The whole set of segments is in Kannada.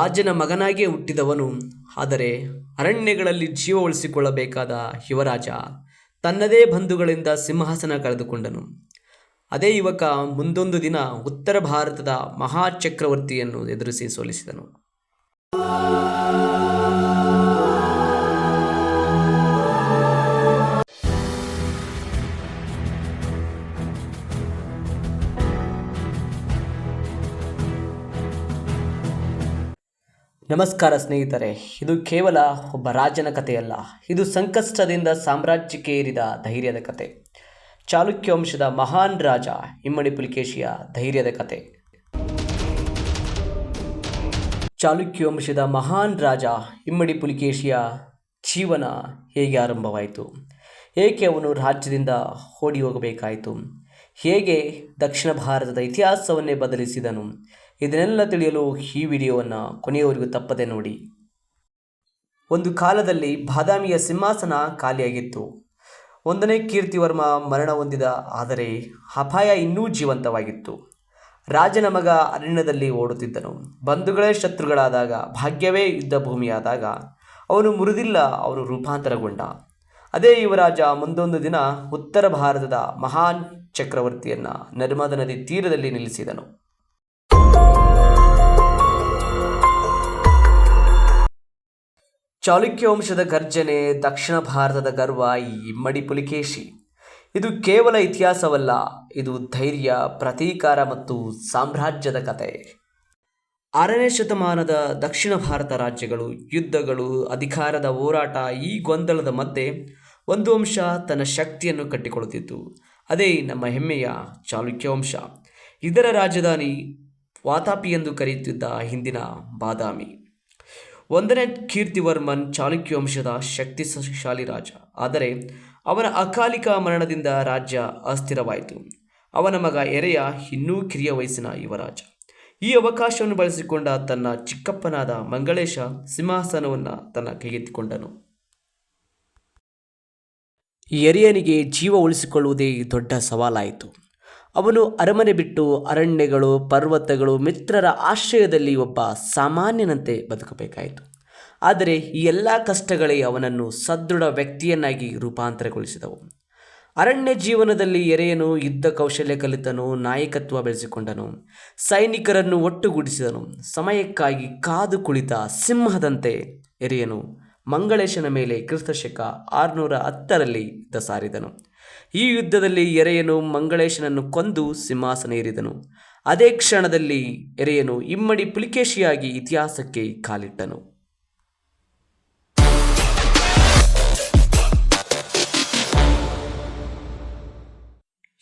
ರಾಜನ ಮಗನಾಗಿಯೇ ಹುಟ್ಟಿದವನು. ಆದರೆ ಅರಣ್ಯಗಳಲ್ಲಿ ಜೀವ ಉಳಿಸಿಕೊಳ್ಳಬೇಕಾದ ಯುವರಾಜ ತನ್ನದೇ ಬಂಧುಗಳಿಂದ ಸಿಂಹಾಸನ ಕಳೆದುಕೊಂಡನು. ಅದೇ ಯುವಕ ಮುಂದೊಂದು ದಿನ ಉತ್ತರ ಭಾರತದ ಮಹಾಚಕ್ರವರ್ತಿಯನ್ನು ಎದುರಿಸಿ ಸೋಲಿಸಿದನು. ನಮಸ್ಕಾರ ಸ್ನೇಹಿತರೆ, ಇದು ಕೇವಲ ಒಬ್ಬ ರಾಜನ ಕಥೆಯಲ್ಲ. ಇದು ಸಂಕಷ್ಟದಿಂದ ಸಾಮ್ರಾಜ್ಯಕ್ಕೆ ಏರಿದ ಧೈರ್ಯದ ಕತೆ. ಚಾಲುಕ್ಯ ವಂಶದ ಮಹಾನ್ ರಾಜ ಇಮ್ಮಡಿ ಪುಲಿಕೇಶಿಯ ಧೈರ್ಯದ ಕತೆ. ಚಾಲುಕ್ಯ ವಂಶದ ಮಹಾನ್ ರಾಜ ಇಮ್ಮಡಿ ಪುಲಿಕೇಶಿಯ ಜೀವನ ಹೇಗೆ ಆರಂಭವಾಯಿತು, ಏಕೆ ಅವನು ರಾಜ್ಯದಿಂದ ಓಡಿ ಹೋಗಬೇಕಾಯಿತು, ಹೇಗೆ ದಕ್ಷಿಣ ಭಾರತದ ಇತಿಹಾಸವನ್ನೇ ಬದಲಿಸಿದನು, ಇದನ್ನೆಲ್ಲ ತಿಳಿಯಲು ಈ ವಿಡಿಯೋವನ್ನು ಕೊನೆಯವರೆಗೂ ತಪ್ಪದೆ ನೋಡಿ. ಒಂದು ಕಾಲದಲ್ಲಿ ಬಾದಾಮಿಯ ಸಿಂಹಾಸನ ಖಾಲಿಯಾಗಿತ್ತು. 1ನೇ ಕೀರ್ತಿವರ್ಮ ಮರಣ ಹೊಂದಿದ. ಆದರೆ ಅಪಾಯ ಇನ್ನೂ ಜೀವಂತವಾಗಿತ್ತು. ರಾಜನ ಮಗ ಅರಣ್ಯದಲ್ಲಿ ಓಡುತ್ತಿದ್ದನು. ಬಂಧುಗಳೇ ಶತ್ರುಗಳಾದಾಗ, ಭಾಗ್ಯವೇ ಯುದ್ಧ ಭೂಮಿಯಾದಾಗ ಅವನು ಮುರಿದಿಲ್ಲ, ಅವನು ರೂಪಾಂತರಗೊಂಡ. ಅದೇ ಯುವರಾಜ ಮುಂದೊಂದು ದಿನ ಉತ್ತರ ಭಾರತದ ಮಹಾನ್ ಚಕ್ರವರ್ತಿಯನ್ನು ನರ್ಮದಾ ನದಿ ತೀರದಲ್ಲಿ ನಿಲ್ಲಿಸಿದನು. ಚಾಲುಕ್ಯ ವಂಶದ ಗರ್ಜನೆ, ದಕ್ಷಿಣ ಭಾರತದ ಗರ್ವ, ಇಮ್ಮಡಿ ಪುಲಿಕೇಶಿ. ಇದು ಕೇವಲ ಇತಿಹಾಸವಲ್ಲ, ಇದು ಧೈರ್ಯ, ಪ್ರತೀಕಾರ ಮತ್ತು ಸಾಮ್ರಾಜ್ಯದ ಕತೆ. 6ನೇ ಶತಮಾನದ ದಕ್ಷಿಣ ಭಾರತ ರಾಜ್ಯಗಳು, ಯುದ್ಧಗಳು, ಅಧಿಕಾರದ ಹೋರಾಟ, ಈ ಗೊಂದಲದ ಮಧ್ಯೆ ಒಂದು ವಂಶ ತನ್ನ ಶಕ್ತಿಯನ್ನು ಕಟ್ಟಿಕೊಳ್ಳುತ್ತಿತ್ತು. ಅದೇ ನಮ್ಮ ಹೆಮ್ಮೆಯ ಚಾಲುಕ್ಯ ವಂಶ. ಇದರ ರಾಜಧಾನಿ ವಾತಾಪಿ ಎಂದು ಕರೆಯುತ್ತಿದ್ದ ಹಿಂದಿನ ಬಾದಾಮಿ. 1ನೇ ಕೀರ್ತಿವರ್ಮನ್ ಚಾಲುಕ್ಯ ವಂಶದ ಶಕ್ತಿಶಾಲಿ ರಾಜ. ಆದರೆ ಅವನ ಅಕಾಲಿಕ ಮರಣದಿಂದ ರಾಜ್ಯ ಅಸ್ಥಿರವಾಯಿತು. ಅವನ ಮಗ ಎರೆಯ ಇನ್ನೂ ಕಿರಿಯ ವಯಸ್ಸಿನ ಯುವರಾಜ. ಈ ಅವಕಾಶವನ್ನು ಬಳಸಿಕೊಂಡ ತನ್ನ ಚಿಕ್ಕಪ್ಪನಾದ ಮಂಗಳೇಶ ಸಿಂಹಾಸನವನ್ನು ತನ್ನ ಕೈಗೆತ್ತಿಕೊಂಡನು. ಎರೆಯನಿಗೆ ಜೀವ ಉಳಿಸಿಕೊಳ್ಳುವುದೇ ದೊಡ್ಡ ಸವಾಲಾಯಿತು. ಅವನು ಅರಮನೆ ಬಿಟ್ಟು ಅರಣ್ಯಗಳು, ಪರ್ವತಗಳು, ಮಿತ್ರರ ಆಶ್ರಯದಲ್ಲಿ ಒಬ್ಬ ಸಾಮಾನ್ಯನಂತೆ ಬದುಕಬೇಕಾಯಿತು. ಆದರೆ ಈ ಎಲ್ಲ ಕಷ್ಟಗಳೇ ಅವನನ್ನು ಸದೃಢ ವ್ಯಕ್ತಿಯನ್ನಾಗಿ ರೂಪಾಂತರಗೊಳಿಸಿದವು. ಅರಣ್ಯ ಜೀವನದಲ್ಲಿ ಎರೆಯನು ಯುದ್ಧ ಕೌಶಲ್ಯ ಕಲಿತನು, ನಾಯಕತ್ವ ಬೆಳೆಸಿಕೊಂಡನು, ಸೈನಿಕರನ್ನು ಒಟ್ಟುಗೂಡಿಸಿದನು. ಸಮಯಕ್ಕಾಗಿ ಕಾದು ಕುಳಿತ ಸಿಂಹದಂತೆ ಎರೆಯನು ಮಂಗಳೇಶನ ಮೇಲೆ ಕ್ರಿಸ್ತಶಕ 610ರಲ್ಲಿ ಯುದ್ಧ ಸಾರಿದನು. ಈ ಯುದ್ಧದಲ್ಲಿ ಎರೆಯನು ಮಂಗಳೇಶನನ್ನು ಕೊಂದು ಸಿಂಹಾಸನ ಏರಿದನು. ಅದೇ ಕ್ಷಣದಲ್ಲಿ ಎರೆಯನು ಇಮ್ಮಡಿ ಪುಲಿಕೇಶಿಯಾಗಿ ಇತಿಹಾಸಕ್ಕೆ ಕಾಲಿಟ್ಟನು.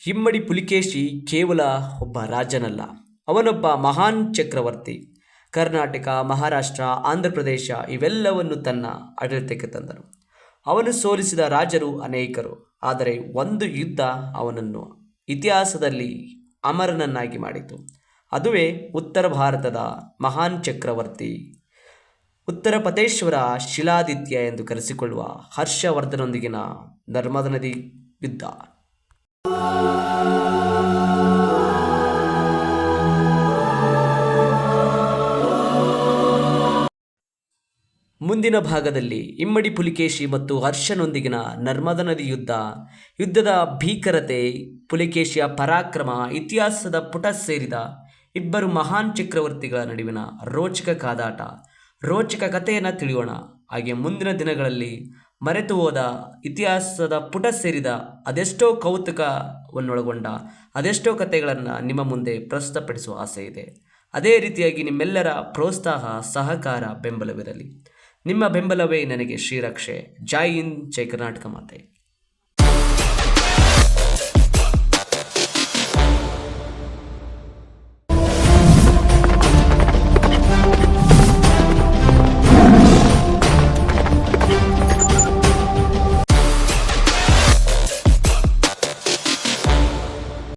ಇಮ್ಮಡಿ ಪುಲಿಕೇಶಿ ಕೇವಲ ಒಬ್ಬ ರಾಜನಲ್ಲ, ಅವನೊಬ್ಬ ಮಹಾನ್ ಚಕ್ರವರ್ತಿ. ಕರ್ನಾಟಕ, ಮಹಾರಾಷ್ಟ್ರ, ಆಂಧ್ರ ಪ್ರದೇಶ ಇವೆಲ್ಲವನ್ನು ತನ್ನ ಆಡಳಿತಕ್ಕೆ ತಂದನು. ಅವನು ಸೋಲಿಸಿದ ರಾಜರು ಅನೇಕರು. ಆದರೆ ಒಂದು ಯುದ್ಧ ಅವನನ್ನು ಇತಿಹಾಸದಲ್ಲಿ ಅಮರನನ್ನಾಗಿ ಮಾಡಿತು. ಅದುವೇ ಉತ್ತರ ಭಾರತದ ಮಹಾನ್ ಚಕ್ರವರ್ತಿ, ಉತ್ತರಪತೇಶ್ವರ ಶಿಲಾದಿತ್ಯ ಎಂದು ಕರೆಸಿಕೊಳ್ಳುವ ಹರ್ಷವರ್ಧನೊಂದಿಗಿನ ನರ್ಮದಾ ನದಿ ಯುದ್ಧ. ಮುಂದಿನ ಭಾಗದಲ್ಲಿ ಇಮ್ಮಡಿ ಪುಲಿಕೇಶಿ ಮತ್ತು ಹರ್ಷನೊಂದಿಗಿನ ನರ್ಮದಾ ನದಿ ಯುದ್ಧದ ಭೀಕರತೆ, ಪುಲಿಕೇಶಿಯ ಪರಾಕ್ರಮ, ಇತಿಹಾಸದ ಪುಟ ಸೇರಿದ ಇಬ್ಬರು ಮಹಾನ್ ಚಕ್ರವರ್ತಿಗಳ ನಡುವಿನ ರೋಚಕ ಕಾದಾಟ, ರೋಚಕ ಕಥೆಯನ್ನು ತಿಳಿಯೋಣ. ಹಾಗೆ ಮುಂದಿನ ದಿನಗಳಲ್ಲಿ ಮರೆತು ಹೋದ ಇತಿಹಾಸದ ಪುಟ ಸೇರಿದ ಅದೆಷ್ಟೋ ಕೌತುಕವನ್ನೊಳಗೊಂಡ ಅದೆಷ್ಟೋ ಕಥೆಗಳನ್ನು ನಿಮ್ಮ ಮುಂದೆ ಪ್ರಸ್ತುತಪಡಿಸುವ ಆಸೆ ಇದೆ. ಅದೇ ರೀತಿಯಾಗಿ ನಿಮ್ಮೆಲ್ಲರ ಪ್ರೋತ್ಸಾಹ, ಸಹಕಾರ, ಬೆಂಬಲವಿರಲಿ. ನಿಮ್ಮ ಬೆಂಬಲವೇ ನನಗೆ ಶ್ರೀರಕ್ಷೆ. ಜೈ ಹಿಂದ್, ಜೈ ಕರ್ನಾಟಕ ಮಾತೆ.